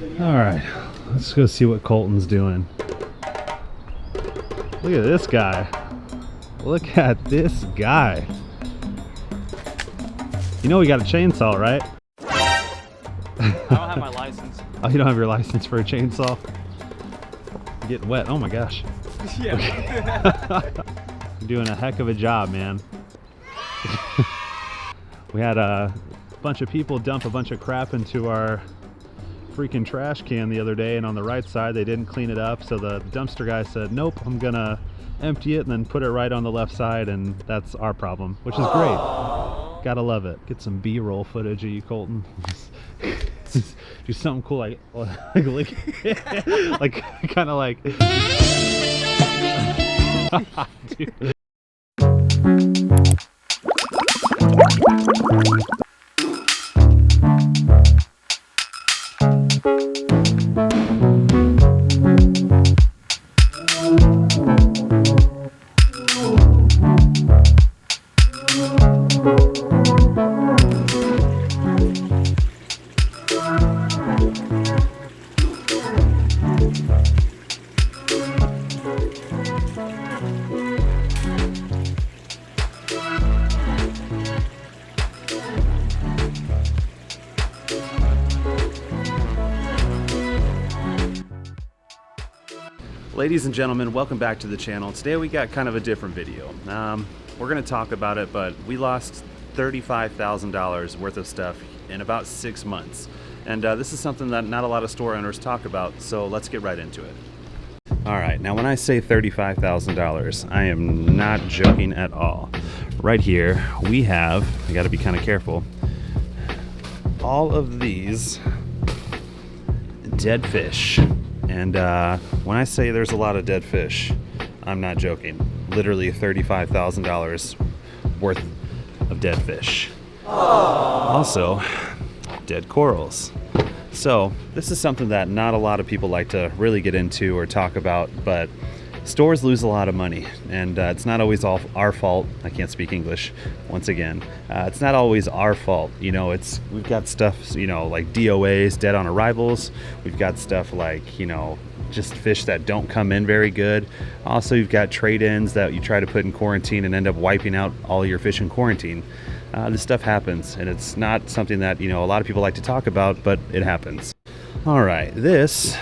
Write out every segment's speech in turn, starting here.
All right, let's go see what Colton's doing. Look at this guy. Look at this guy. You know we got a chainsaw, right? I don't have my license. Oh, you don't have your license for a chainsaw? You're getting wet. Oh my gosh. Yeah. You're doing a heck of a job, man. We had a bunch of people dump a bunch of crap into our freaking trash can the other day, and on the right side they didn't clean it up, so the dumpster guy said, nope, I'm gonna empty it and then put it right on the left side, and that's our problem, which is great. Gotta love it. Get some B-roll footage of you, Colton. Do something cool like kind of like dude. Ladies and gentlemen, welcome back to the channel. Today we got kind of a different video. We're going to talk about it, but we lost $35,000 worth of stuff in about 6 months. And this is something that not a lot of store owners talk about, so let's get right into it. All right, now when I say $35,000, I am not joking at all. Right here, we have, I got to be kind of careful, all of these dead fish. And when I say there's a lot of dead fish, I'm not joking. Literally $35,000 worth of dead fish. Aww. Also, dead corals. So this is something that not a lot of people like to really get into or talk about, but stores lose a lot of money, and it's not always all our fault. I can't speak English once again. It's not always our fault. You know, we've got stuff, you know, like DOAs, dead on arrivals. We've got stuff like, you know, just fish that don't come in very good. Also, you've got trade-ins that you try to put in quarantine and end up wiping out all your fish in quarantine. This stuff happens, and it's not something that, you know, a lot of people like to talk about, but it happens. All right, this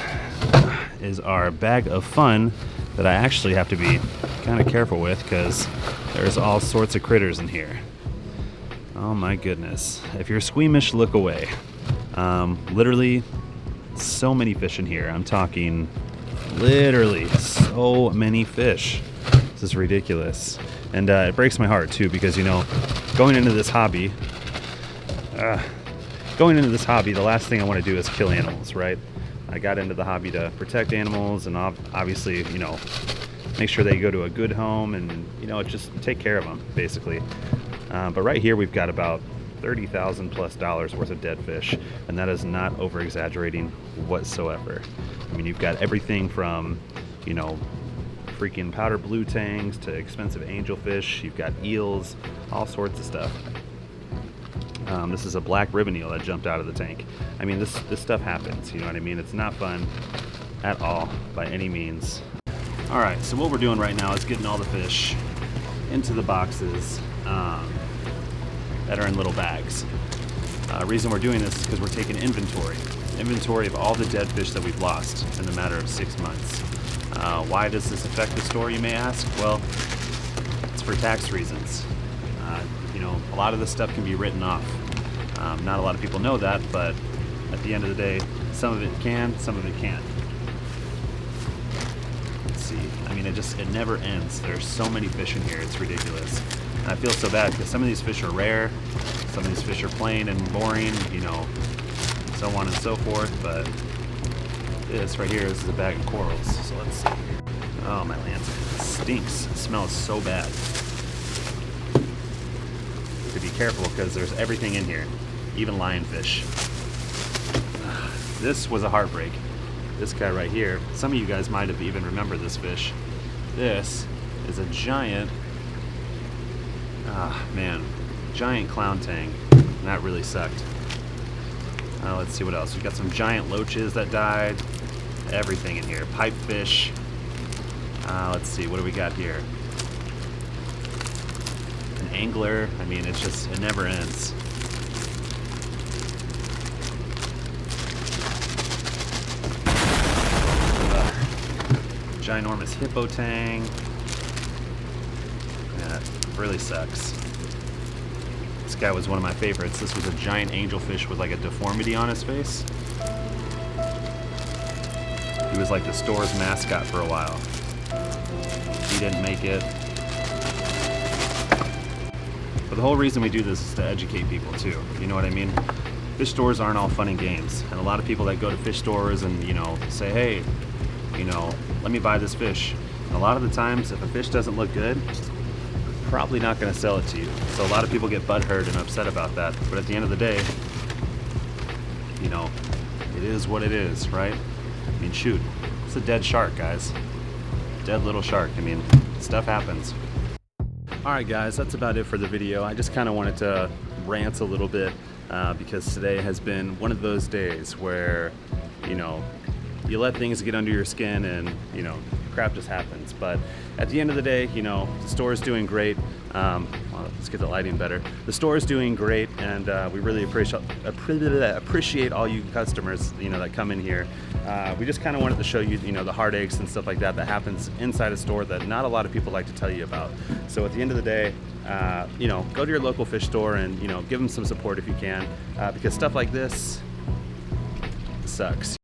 is our bag of fun that I actually have to be kind of careful with because there's all sorts of critters in here. Oh my goodness. If you're squeamish, look away. Literally so many fish in here. I'm talking literally so many fish. This is ridiculous. And it breaks my heart too because, you know, going into this hobby, the last thing I want to do is kill animals, right? I got into the hobby to protect animals and obviously, you know, make sure they go to a good home and, you know, just take care of them, basically. But right here we've got about $30,000+ worth of dead fish, and that is not over-exaggerating whatsoever. I mean, you've got everything from, you know, freaking powder blue tangs to expensive angelfish. You've got eels, all sorts of stuff. This is a black ribbon eel that jumped out of the tank. I mean, this stuff happens, you know what I mean? It's not fun at all by any means. All right, so what we're doing right now is getting all the fish into the boxes that are in little bags. Reason we're doing this is because we're taking inventory of all the dead fish that we've lost in the matter of 6 months. Why does this affect the store, you may ask? Well, it's for tax reasons. You know, a lot of this stuff can be written off. Not a lot of people know that, but at the end of the day, some of it can, some of it can't. Let's see. I mean, it never ends. There's so many fish in here, it's ridiculous. And I feel so bad because some of these fish are rare, some of these fish are plain and boring, you know, so on and so forth, but this right here, this is a bag of corals. So let's see. Oh, my lands. It stinks. It smells so bad. To be careful because there's everything in here, even lionfish. This was a heartbreak. This guy right here, some of you guys might have even remembered this fish. This is a giant, giant clown tang, and that really sucked. Let's see what else. We've got some giant loaches that died. Everything in here. Pipefish. Let's see, what do we got here? An angler. I mean, it's just, it never ends. Ginormous hippo tang. That really sucks. This guy was one of my favorites. This was a giant angelfish with like a deformity on his face. He was like the store's mascot for a while. He didn't make it. But the whole reason we do this is to educate people too. You know what I mean? Fish stores aren't all fun and games. And a lot of people that go to fish stores and, you know, say, hey, you know, let me buy this fish. And a lot of the times, if a fish doesn't look good, probably not going to sell it to you. So a lot of people get butthurt and upset about that. But at the end of the day, you know, it is what it is, right? I mean, shoot, it's a dead shark, guys. Dead little shark. I mean, stuff happens. All right, guys, that's about it for the video. I just kind of wanted to rant a little bit because today has been one of those days where, you know, you let things get under your skin and, you know, crap just happens. But at the end of the day, you know, the store is doing great. Well, let's get the lighting better. The store is doing great, and we really appreciate all you customers, you know, that come in here. We just kind of wanted to show you, you know, the heartaches and stuff like that that happens inside a store that not a lot of people like to tell you about. So at the end of the day, you know, go to your local fish store and, you know, give them some support if you can, because stuff like this sucks.